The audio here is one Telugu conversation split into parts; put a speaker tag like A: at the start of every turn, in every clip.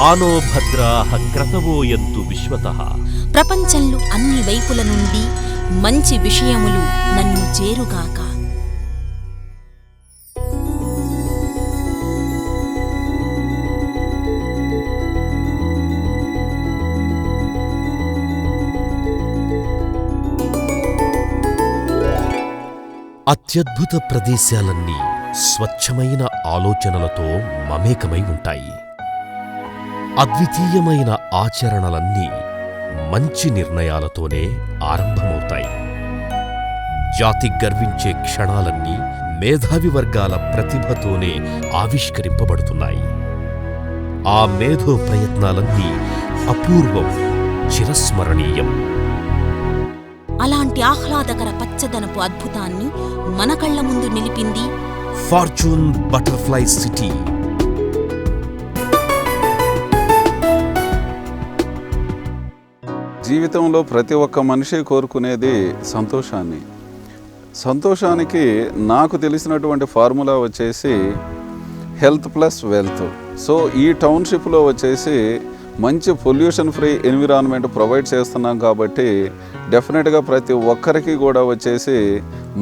A: ఆనో భద్రాః క్రతవోయంతు విశ్వతః.
B: ప్రపంచంలో అన్ని వైపుల నుండి మంచి విషయములు నన్ను చేరుగాక.
A: అత్యద్భుత ప్రదేశాలన్నీ స్వచ్ఛమైన ఆలోచనలతో మమేకమై ఉంటాయి. అద్వితీయమైన ఆచరణలన్నీ మంచి నిర్ణయాలతోనే ఆరంభమవుతాయి. జాతి గర్వించే క్షణాలన్నీ మేధావి వర్గాల ప్రతిభతోనే ఆవిష్కరింపబడుతున్నాయి. ఆ మేధో ప్రయత్నాలన్నీ అపూర్వం, చిరస్మరణీయం.
B: అలాంటి ఆహ్లాదకర పచ్చదనపు అద్భుతాన్ని మన కళ్ల ముందు నిలిపింది
A: ఫార్చ్యూన్ బటర్ఫ్లై సిటీ.
C: జీవితంలో ప్రతి ఒక్క మనిషి కోరుకునేది సంతోషాన్ని. సంతోషానికి నాకు తెలిసినటువంటి ఫార్ములా వచ్చేసి హెల్త్ ప్లస్ వెల్త్. సో ఈ టౌన్షిప్లో వచ్చేసి మంచి పొల్యూషన్ ఫ్రీ ఎన్విరాన్మెంట్ ప్రొవైడ్ చేస్తున్నాం కాబట్టి డెఫినెట్గా ప్రతి ఒక్కరికి కూడా వచ్చేసి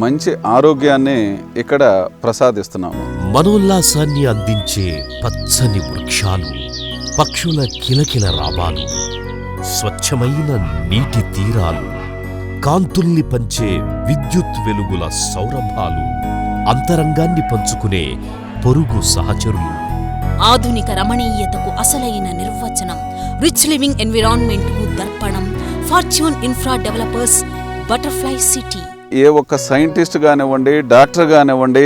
C: మంచి ఆరోగ్యాన్ని ఇక్కడ ప్రసాదిస్తున్నాము.
A: మనోల్లాసాన్ని అందించే పచ్చని వృక్షాలు, పక్షుల కిలకిల రావాలు, స్వచ్ఛమైన నీటి తీరాలు, కాంతుల్ని పంచే విద్యుత్ వెలుగుల సౌరభాలు, అంతరంగాన్ని పంచుకునే పొరుగు సహచరులు.
B: ఆధునిక రమణీయతకు అసలైన నిర్వచనం, రిచ్ లివింగ్ ఎన్విరాన్మెంట్ కు దర్పణం Fortune Infra Developers Butterfly City.
C: ఏ ఒక్క సైంటిస్ట్ కానివ్వండి, డాక్టర్ కానివ్వండి,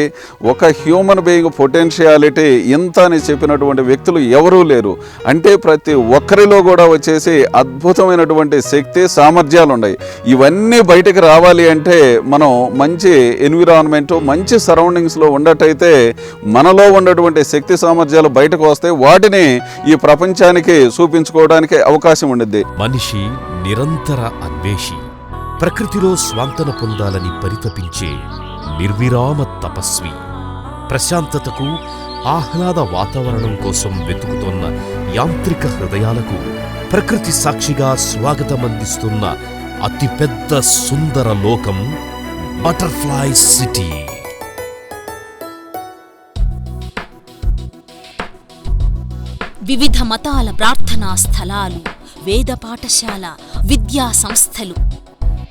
C: ఒక హ్యూమన్ బీయింగ్ పొటెన్షియాలిటీ ఇంత అని చెప్పినటువంటి వ్యక్తులు ఎవరూ లేరు. అంటే ప్రతి ఒక్కరిలో కూడా వచ్చేసి అద్భుతమైనటువంటి శక్తి, సామర్థ్యాలు ఉన్నాయి. ఇవన్నీ బయటకు రావాలి అంటే మనం మంచి ఎన్విరాన్మెంట్, మంచి సరౌండింగ్స్లో ఉండటైతే మనలో ఉన్నటువంటి శక్తి సామర్థ్యాలు బయటకు వస్తాయి. వాటిని ఈ ప్రపంచానికి చూపించుకోవడానికి అవకాశం ఉండిద్ది.
A: మనిషి నిరంతర అన్వేషి, ప్రకృతిలో స్వాంతన పొందాలని పరితపించే నిర్విరామ తపస్వి, ప్రశాంతతకు, ఆహ్లాద వాతావరణం కోసం వెతుకుతోన్న యాంత్రిక హృదయాలకు ప్రకృతి సాక్షిగా స్వాగతమందిస్తున్న అతిపెద్ద సుందర లోకం బటర్ఫ్లై సిటీ.
B: వివిధ మతాల ప్రార్థనా స్థలాలు, వేద పాఠశాల, విద్యా సంస్థలు,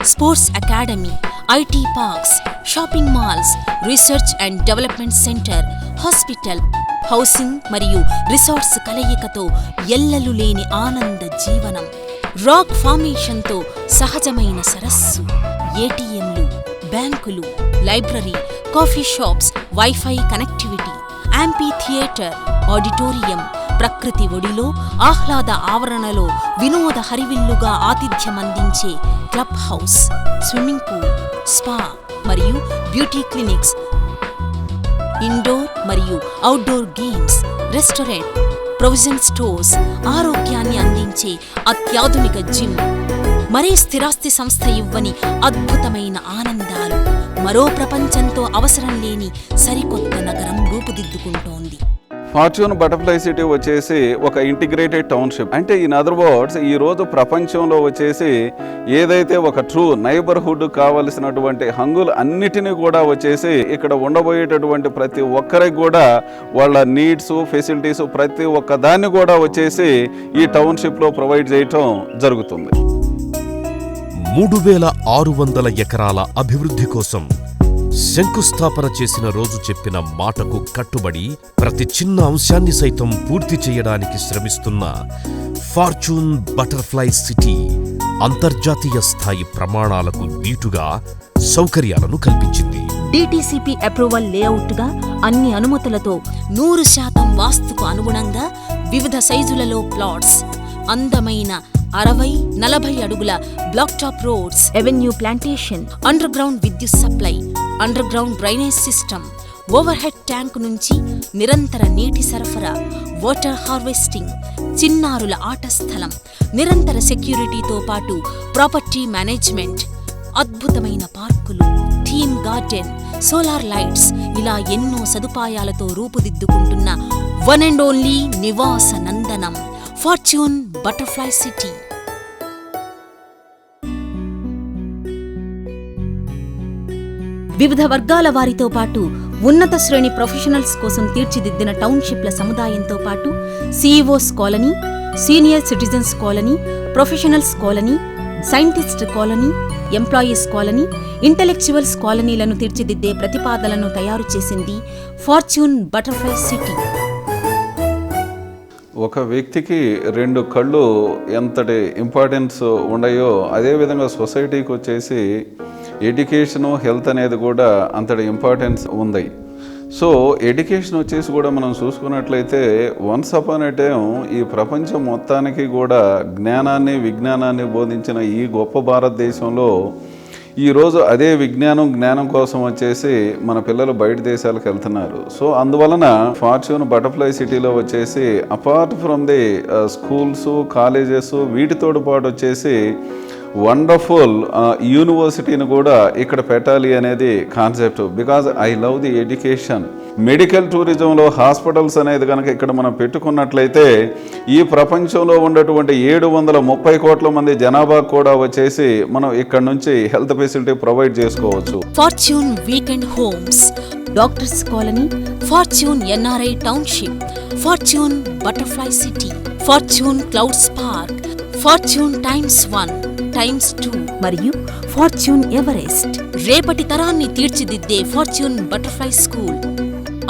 B: sports academy, IT parks, shopping malls, research and development centre, hospital, housing మరియు రిసార్ట్స్ కలయికతో ఎల్లలు లేని ఆనంద జీవనం, రాక్ ఫార్మేషన్తో సహజమైన సరస్సు, ఏటీఎంలు, బ్యాంకులు, library, coffee shops, wifi connectivity, amphitheatre, auditorium, ప్రకృతి ఒడిలో ఆహ్లాద ఆవరణలో వినోద హరివిల్లుగా ఆతిథ్యమందించే club house, swimming pool, spa మరియు బ్యూటీ క్లినిక్స్, ఇండోర్ మరియు outdoor games, restaurant, provision stores, ఆరోగ్యాన్ని అందించే అత్యాధునిక జిమ్, మరే స్థిరాస్తి సంస్థ ఇవ్వని అద్భుతమైన ఆనందాలు, మరో ప్రపంచంతో అవసరం లేని సరికొత్త నగరం రూపుదిద్దుకుంటోంది.
C: ఫార్చ్యూన్ బటర్ఫ్లై సిటీ వచ్చేసి ఒక ఇంటిగ్రేటెడ్ టౌన్షిప్. అంటే ఇన్ అదర్ వర్డ్స్ ఈరోజు ప్రపంచంలో వచ్చేసి ఏదైతే ఒక ట్రూ నైబర్హుడ్ కావలసినటువంటి హంగులు అన్నిటినీ కూడా వచ్చేసి ఇక్కడ ఉండబోయేటటువంటి ప్రతి ఒక్కరికి కూడా వాళ్ళ నీడ్స్, ఫెసిలిటీస్ ప్రతి ఒక్క దాన్ని కూడా వచ్చేసి ఈ టౌన్షిప్లో ప్రొవైడ్ చేయటం జరుగుతుంది.
A: 3600 ఎకరాల అభివృద్ధి కోసం శంకుస్థాపన చేసిన రోజు చెప్పిన మాటకు కట్టుబడి ప్రతి చిన్న అంశాన్ని సైతం పూర్తి చేయడానికి శ్రమిస్తున్న ఫార్చ్యూన్ బటర్ఫ్లై సిటీ అంతర్జాతీయ స్థాయి ప్రమాణాలకు దీటుగా సౌకర్యాలను కల్పించింది.
B: డిటిసిపి అప్రూవల్ లేఅవుట్గా అన్ని అనుమతులతో 100% వాస్తుకు అనుగుణంగా వివిధ సైజులలో ప్లాట్స్, అందమైన 60-40 అడుగుల black top roads, avenue plantation, under ground విద్యుత్ supply, under ground drainage system, over head tank నుంచి నిరంతర నీటి సరఫరా, వాటర్ హార్వెస్టింగ్, చిన్నారుల ఆట స్థలం, నిరంతర సెక్యూరిటీతో పాటు ప్రాపర్టీ మేనేజ్మెంట్, అద్భుతమైన పార్కులు, థీమ్ గార్డెన్, సోలార్ లైట్స్, ఇలా ఎన్నో సదుపాయాలతో రూపుదిద్దుకుంటున్న వన్ అండ్ ఓన్లీ నివాస నందనం ఫార్చ్యూన్ బటర్ఫ్లై సిటీ. వివిధ వర్గాల వారితో పాటు ఉన్నత శ్రేణి ప్రొఫెషనల్స్ కోసం తీర్చిదిద్దిన టౌన్షిప్ల సముదాయంతో పాటు CEOs colony, senior citizens colony, professionals colony, scientist colony, employees colony, intellectuals కాలనీలను తీర్చిదిద్దే ప్రతిపాదనలను తయారు చేసింది ఫార్చ్యూన్ బటర్ఫ్లై సిటీ.
C: ఒక వ్యక్తికి 2 కళ్ళు ఎంతటి ఇంపార్టెన్స్ ఉన్నాయో అదేవిధంగా సొసైటీకి వచ్చేసి ఎడ్యుకేషను, హెల్త్ అనేది కూడా అంతటి ఇంపార్టెన్స్ ఉంది. సో ఎడ్యుకేషన్ వచ్చేసి కూడా మనం చూసుకున్నట్లయితే వన్స్ అపాన్ ఎ టైం ఈ ప్రపంచం మొత్తానికి కూడా జ్ఞానాన్ని, విజ్ఞానాన్ని బోధించిన ఈ గొప్ప భారతదేశంలో ఈరోజు అదే జ్ఞానం కోసం వచ్చేసి మన పిల్లలు బయట దేశాలకు వెళ్తున్నారు. సో అందువలన ఫార్చ్యూన్ బటర్ఫ్లై సిటీలో వచ్చేసి apart from the schools, colleges వీటితో పాటు వచ్చేసి వండర్ఫుల్ యూనివర్సిటీని కూడా ఇక్కడ పెట్టాలి అనేది concept. Because I love the education. Medical టూరిజంలో హాస్పిటల్స్ అనేది కనుక ఇక్కడ మనం పెట్టుకున్నట్లయితే ఈ ప్రపంచంలో ఉన్నటువంటి 730 కోట్ల మంది జనాభా కూడా వచ్చేసి మనం ఇక్కడ నుంచి హెల్త్ ఫెసిలిటీ ప్రొవైడ్ చేసుకోవచ్చు.
B: Fortune weekend homes, doctors colony, fortune NRI township, fortune Butterfly city, fortune clouds park, fortune times 1, times 2 మరియు ఫార్చ్యూన్ ఎవరెస్ట్. రేపటి తరాన్ని తీర్చిదిద్దే ఫార్చ్యూన్ బటర్ఫ్లై స్కూల్,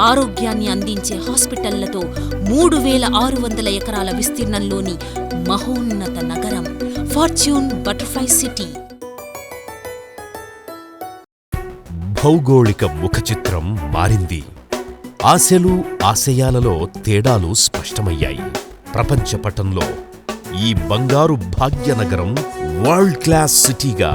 B: ఆరోగ్యాన్ని అందించే హాస్పిటళ్లతో 3600 ఎకరాల విస్తీర్ణంలోని మహోన్నత నగరం ఫార్చ్యూన్ బటర్ఫ్లై సిటీ.
A: భౌగోళిక ముఖచిత్రం మారింది. ఆశలు, ఆశయాలలో తేడాలు స్పష్టమయ్యాయి. ప్రపంచ పటంలో ఈ బంగారు భాగ్యనగరం వరల్డ్ క్లాస్ సిటీగా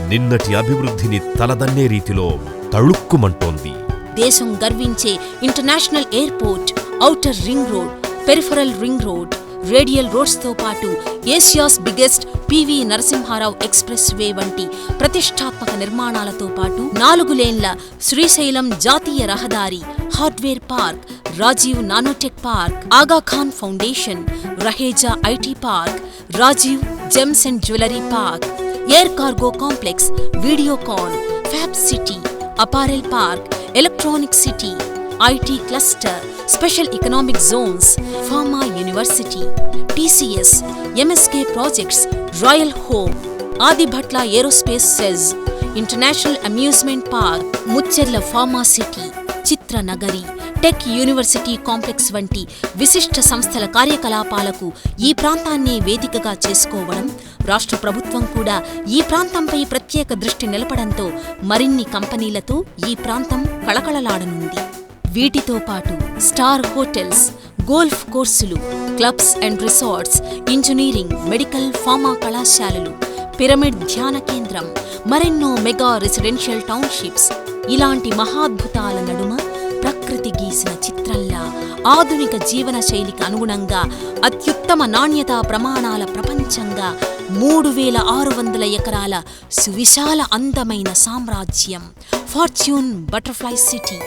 A: నిన్నటి అభివృద్ధిని తలదన్నే రీతిలో తళుక్కుమంటోంది.
B: దేశం గర్వించే international airport, outer ring road, peripheral ring road, radial రోడ్స్తో పాటు Asia's biggest PV Narasimha Rao expressway వంటి ప్రతిష్టాత్మక నిర్మాణాలతో పాటు 4 లేన్ల శ్రీశైలం జాతీయ రహదారి, hardware park, Rajiv nanotech park, Aga Khan Foundation, Raheja IT park, Rajiv gems and jewellery park, air cargo complex, Videocon, fab city, apparel park, electronic city, IT cluster, special economic zones, pharma university, TCS, MSK projects, Royal Home, Adibatla aerospace SEZ, international amusement park, Mucherla pharma city, Chitranagari, tech university complex వంటి విశిష్ట సంస్థల కార్యకలాపాలకు ఈ ప్రాంతాన్నే వేదికగా చేసుకోవడం, రాష్ట్ర ప్రభుత్వం కూడా ఈ ప్రాంతంపై ప్రత్యేక దృష్టి నిలపడంతో మరిన్ని కంపెనీలతో ఈ ప్రాంతం కళకళలాడనుంది. వీటితో పాటు స్టార్ హోటల్స్, గోల్ఫ్ కోర్సులు, clubs and resorts, engineering, medical, pharma కళాశాలలు, పిరమిడ్ ధ్యాన కేంద్రం, మరెన్నో మెగా రెసిడెన్షియల్ టౌన్షిప్స్, ఇలాంటి మహాద్భుతాల నడుమ ప్రకృతి గీసిన చిత్రంలా ఆధునిక జీవన శైలికి అనుగుణంగా అత్యుత్తమ నాణ్యతా ప్రమాణాల ప్రపంచంగా 3600 ఎకరాల సువిశాల అందమైన సామ్రాజ్యం ఫార్చ్యూన్ బటర్ఫ్లై సిటీ.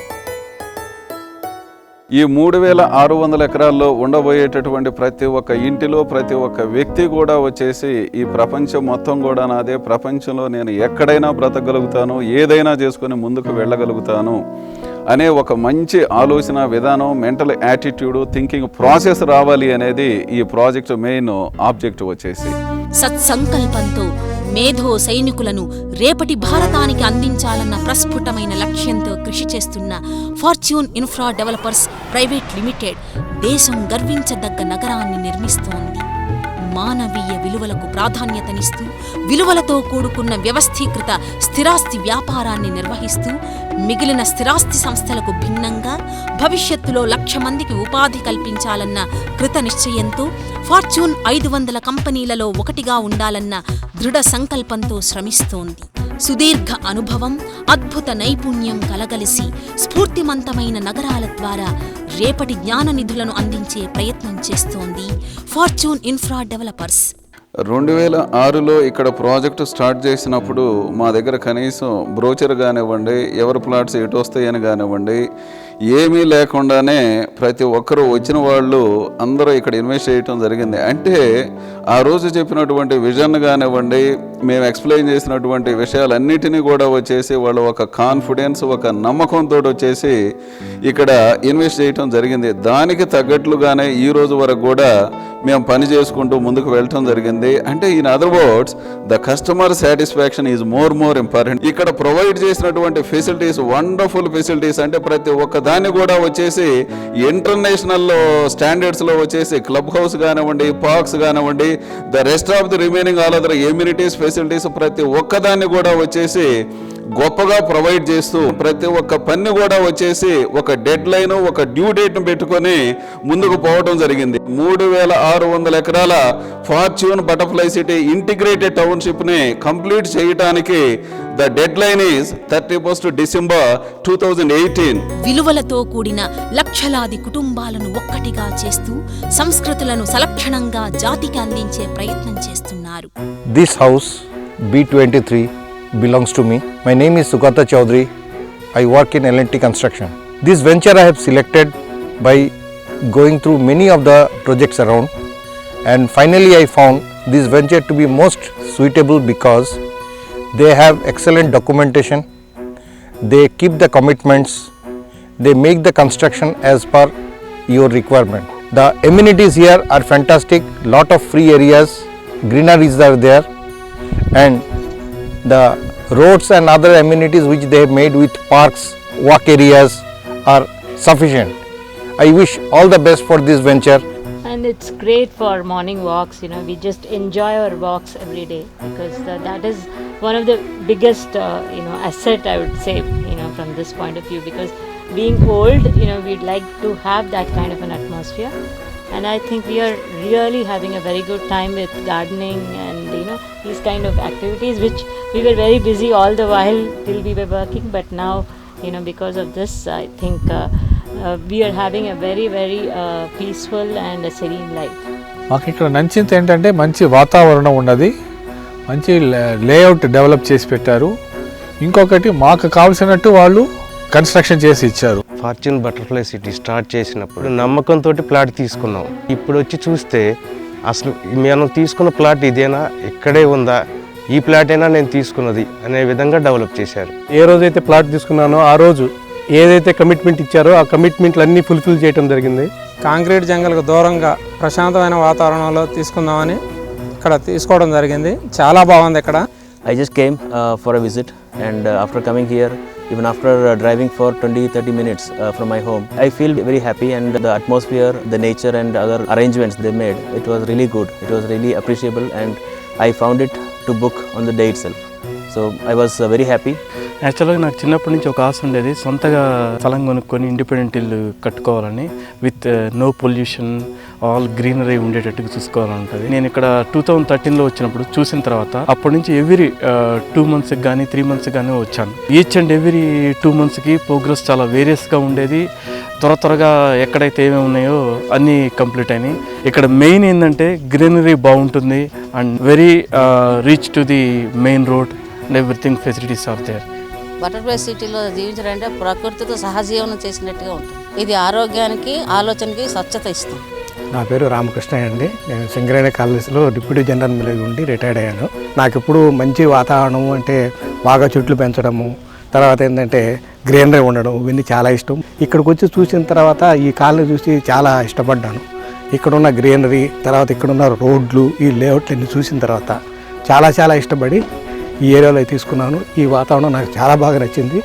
C: ఈ 3600 ఎకరాల్లో ఉండబోయేటటువంటి ప్రతి ఒక్క ఇంటిలో ప్రతి ఒక్క వ్యక్తి కూడా వచ్చేసి ఈ ప్రపంచం మొత్తం కూడా నాదే, ప్రపంచంలో నేను ఎక్కడైనా బ్రతకగలుగుతాను, ఏదైనా చేసుకుని ముందుకు వెళ్ళగలుగుతాను అనే ఒక మంచి ఆలోచన విధానం, మెంటల్ యాటిట్యూడ్, థింకింగ్ ప్రాసెస్ రావాలి అనేది ఈ ప్రాజెక్ట్ మెయిన్ ఆబ్జెక్టివ్ వచ్చేసి.
B: సత్సంకల్పంతో మేధో సైనికులను రేపటి భారతానికి అందించాలన్న ప్రస్ఫుటమైన లక్ష్యంతో కృషి చేస్తున్న fortune Infra developers private limited దేశం గర్వించదగ్గ నగరాన్ని నిర్మిస్తోంది. మానవీయ విలువలకు ప్రాధాన్యతనిస్తూ విలువలతో కూడుకున్న వ్యవస్థీకృత స్థిరాస్తి వ్యాపారాన్ని నిర్వహిస్తూ మిగిలిన స్థిరాస్తి సంస్థలకు భిన్నంగా భవిష్యత్తులో 1,00,000 మందికి ఉపాధి కల్పించాలన్న కృత నిశ్చయంతో ఫార్చ్యూన్ 500 కంపెనీలలో ఒకటిగా ఉండాలన్న దృఢ సంకల్పంతో శ్రమిస్తోంది. సుదీర్ఘ అనుభవం, అద్భుత నైపుణ్యం కలగలిసి స్ఫూర్తిమంతమైన నగరాల ద్వారా రేపటి జ్ఞాన నిధులను అందించే ప్రయత్నం చేస్తోంది ఫార్చ్యూన్ ఇన్ఫ్రా డెవలపర్స్.
C: 2006లో ఇక్కడ ప్రాజెక్టు స్టార్ట్ చేసినప్పుడు మా దగ్గర కనీసం బ్రోచర్ కానివ్వండి, ఎవరి ప్లాట్స్ ఎటు వస్తాయని కానివ్వండి, ఏమీ లేకుండానే ప్రతి ఒక్కరూ వచ్చిన వాళ్ళు అందరూ ఇక్కడ ఇన్వెస్ట్ చేయటం జరిగింది. అంటే ఆ రోజు చెప్పినటువంటి విజన్ కానివ్వండి, మేము ఎక్స్ప్లెయిన్ చేసినటువంటి విషయాలన్నిటినీ కూడా వచ్చేసి వాళ్ళు ఒక కాన్ఫిడెన్స్, ఒక నమ్మకంతో వచ్చేసి ఇక్కడ ఇన్వెస్ట్ చేయటం జరిగింది. దానికి తగ్గట్లుగానే ఈ రోజు వరకు కూడా మేము పని చేసుకుంటూ ముందుకు వెళ్ళటం జరిగింది. అంటే in other words the customer satisfaction is more important. ఇక్కడ ప్రొవైడ్ చేసినటువంటి ఫెసిలిటీస్ వండర్ఫుల్ ఫెసిలిటీస్. అంటే ప్రతి ఒక్క దాన్ని కూడా వచ్చేసి ఇంటర్నేషనల్ స్టాండర్డ్స్లో వచ్చేసి క్లబ్ హౌస్ కానివ్వండి, పార్క్స్ కానివ్వండి, the rest of the remaining all other amenities facilities ప్రతి ఒక్కదాన్ని కూడా వచ్చేసి గొప్పగా ప్రొవైడ్ చేస్తూ ప్రతి ఒక్క పని కూడా వచ్చేసి ఒక డెడ్ లైన్, ఒక డ్యూ డేట్ను పెట్టుకొని ముందుకు పోవడం జరిగింది. 3600 ఎకరాల ఫార్చ్యూన్ బటర్ఫ్లై సిటీ ఇంటిగ్రేటెడ్ టౌన్షిప్ని కంప్లీట్ చేయడానికి the deadline is 31st December 2018.
B: విలువలతో కూడిన లక్షలాది కుటుంబాలను ఒక్కటిగా చేస్తూ సంస్కృతులను సలక్షణంగా జాతికి అందించే ప్రయత్నం చేస్తున్నారు.
D: This house B23 belongs to me. My name is Sugata Chaudhary. I work in L&T Construction. This venture I have selected by going through many of the projects around, and finally I found this venture to be most suitable because they have excellent documentation, they keep the commitments, they make the construction as per your requirement. The amenities here are fantastic, lot of free areas, greeneries are there, and the roads and other amenities which they have made with parks, walk areas are sufficient. I wish all the best for this venture.
E: And it's great for morning walks, we just enjoy our walks every day because that is one of the biggest, asset I would say, from this point of view, because being old, we'd like to have that kind of an atmosphere. And I think we are really having a very good time with gardening and, these kind of activities which we were very busy all the while till we were working. But now, because of this, I think we are having a very, very peaceful and a serene life.
F: మాకు ఇక్కడ నచ్చింది ఏంటంటే మంచి వాతావరణం ఉన్నది, మంచి లేఅవుట్ డెవలప్ చేసి పెట్టారు. ఇంకొకటి మాకు కావాల్సినట్టు వాళ్ళు కన్స్ట్రక్షన్ చేసి ఇచ్చారు.
G: ఫార్చ్యూన్ బటర్ఫ్లై సిటీ స్టార్ట్ చేసినప్పుడు నమ్మకంతో ప్లాట్ తీసుకున్నాం. ఇప్పుడు వచ్చి చూస్తే అసలు మనం తీసుకున్న ప్లాట్ ఇదేనా, ఇక్కడే ఉందా, ఈ ప్లాట్ అయినా నేను తీసుకున్నది అనే విధంగా డెవలప్ చేశారు.
H: ఏ రోజైతే ప్లాట్ తీసుకున్నానో ఆ రోజు ఏదైతే కమిట్మెంట్ ఇచ్చారో ఆ కమిట్మెంట్లు అన్నీ ఫుల్ఫిల్ చేయడం జరిగింది.
I: కాంక్రీట్ జంగల్కు దూరంగా ప్రశాంతమైన వాతావరణంలో తీసుకుందామని ఇక్కడ తీసుకోవడం జరిగింది. చాలా బాగుంది ఇక్కడ.
J: I just came for a visit, and after coming here, even after driving for 20-30 minutes from my home, I feel very happy, and the atmosphere, the nature and other arrangements they made, it was really good. It was really appreciable, and I found it to book on the day itself. So I was very happy.
H: యాక్చువల్గా నాకు చిన్నప్పటి నుంచి ఒక ఆశ ఉండేది, సొంతగా స్థలం కొనుక్కొని ఇండిపెండెంట్ ఇల్లు కట్టుకోవాలని, with no pollution, all greenery ఉండేటట్టుగా చూసుకోవాలని ఉంటుంది. నేను ఇక్కడ 2013లో వచ్చినప్పుడు చూసిన తర్వాత అప్పటి నుంచి ఎవ్రీ 2 monthsకి కానీ 3 monthsకి కానీ వచ్చాను. ఈచ్ అండ్ ఎవ్రీ 2 monthsకి ప్రోగ్రెస్ చాలా వేరియస్గా ఉండేది. త్వరగా ఎక్కడైతే ఏమేమి ఉన్నాయో అన్నీ కంప్లీట్ అయినాయి. ఇక్కడ మెయిన్ ఏంటంటే గ్రీనరీ బాగుంటుంది and very reach to the main road and everything facilities are there.
K: Butterfly సిటీలో జీవించాలంటే ప్రకృతితో సహజీవనం చేసినట్టుగా ఉంటుంది. ఇది ఆరోగ్యానికి, ఆలోచనకి స్వచ్ఛత ఇస్తుంది.
D: నా పేరు రామకృష్ణ అండి. నేను సింగరేణి కాలేజీలో డిప్యూటీ జనరల్ మేనేజర్ ఉండి రిటైర్డ్ అయ్యాను. నాకు ఇప్పుడు మంచి వాతావరణం అంటే బాగా చెట్లు పెంచడము, తర్వాత ఏంటంటే గ్రీనరీ ఉండడం, ఇవన్నీ చాలా ఇష్టం. ఇక్కడికి వచ్చి చూసిన తర్వాత ఈ కాలనీ చూసి చాలా ఇష్టపడ్డాను. ఇక్కడున్న గ్రీనరీ, తర్వాత ఇక్కడున్న రోడ్లు, ఈ లేఅవుట్లు అన్ని చూసిన తర్వాత చాలా ఇష్టపడి ఈ ఏరియాలో తీసుకున్నాను. ఈ వాతావరణం నాకు చాలా బాగా నచ్చింది.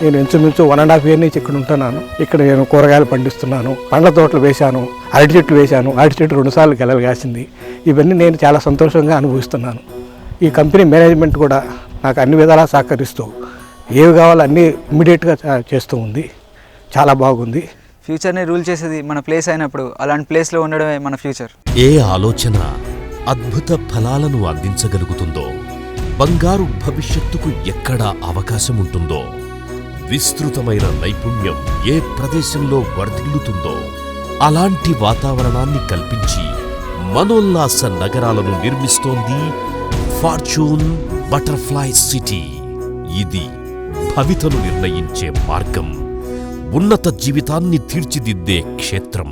D: నేను ఇంచుమించు 1.5 year నుంచి ఇక్కడ ఉంటున్నాను. ఇక్కడ నేను కూరగాయలు పండిస్తున్నాను, పండ్ల తోటలు వేశాను, అరటి చెట్లు వేశాను. అరటి చెట్టు 2 సార్లు గెలలు కాసింది. ఇవన్నీ నేను చాలా సంతోషంగా అనుభవిస్తున్నాను. ఈ కంపెనీ మేనేజ్మెంట్ కూడా నాకు అన్ని విధాలా సహకరిస్తూ ఏవి కావాలో అన్నీ ఇమ్మీడియట్గా చేస్తూ ఉంది. చాలా బాగుంది.
L: ఫ్యూచర్ని రూల్ చేసేది మన ప్లేస్ అయినప్పుడు అలాంటి ప్లేస్లో ఉండడమే మన ఫ్యూచర్.
A: ఏ ఆలోచన అద్భుత ఫలాలను అందించగలుగుతుందో, బంగారు భవిష్యత్తుకు ఎక్కడ అవకాశం ఉంటుందో, విస్తృతమైన నైపుణ్యం ఏ ప్రదేశంలో వర్ధిల్లుతుందో అలాంటి వాతావరణాన్ని కల్పించి మనోల్లాస నగరాలను నిర్మిస్తోంది ఫార్చ్యూన్ బటర్ఫ్లై సిటీ. ఇది భవితను నిర్ణయించే మార్గం, ఉన్నత జీవితాన్ని తీర్చిదిద్దే క్షేత్రం.